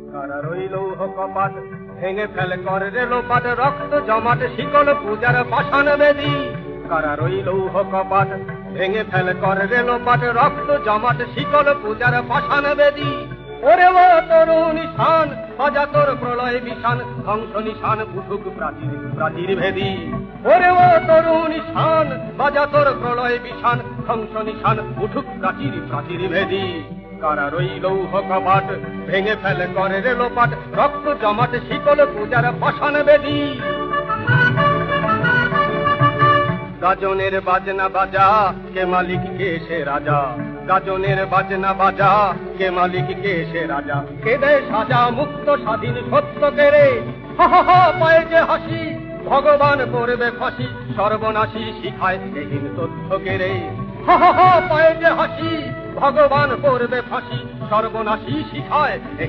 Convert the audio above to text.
কারা রইল কপাট ভেঙে ফেলে কর রেলোপাট রক্ত জমাট শিকল পূজার পাষাণ বেদী কারা রইল কপাট ভেঙে ফেলে কর রেলোপাট রক্ত জমাট শিকল পূজার পাষাণ বেদী ওরে ও তরুণ নিশান বাজা তোর প্রলয় বিশান ধ্বংস নিশান উঠুক প্রাচীর প্রাচীর ভেদী ওরে ও তরুণ নিশান বাজা তোর প্রলয় বিশান ধ্বংস নিশান উঠুক প্রাচীর প্রাচীর ভেদী কারা রইল কপাট ভেঙে ফেলে করে রেলোপাট রক্ত জমাট শিকল পূজার পাষাণ বেদী গাজনের বাজনা বাজা কে মালিক কে সে রাজা গাজনের বাজনা বাজা কে মালিক কে সে রাজা কে দেয় সাজা মুক্ত স্বাধীন সত্য কেড়ে হা হা হা পায়ে যে হাসি ভগবান করবে ফাঁসি সর্বনাশী শিখায় এহীন তথ্য কেড়ে হা হা হা পায়ে যে হাসি ভগবান করবে ফাঁসি সর্বনাশী শিখায়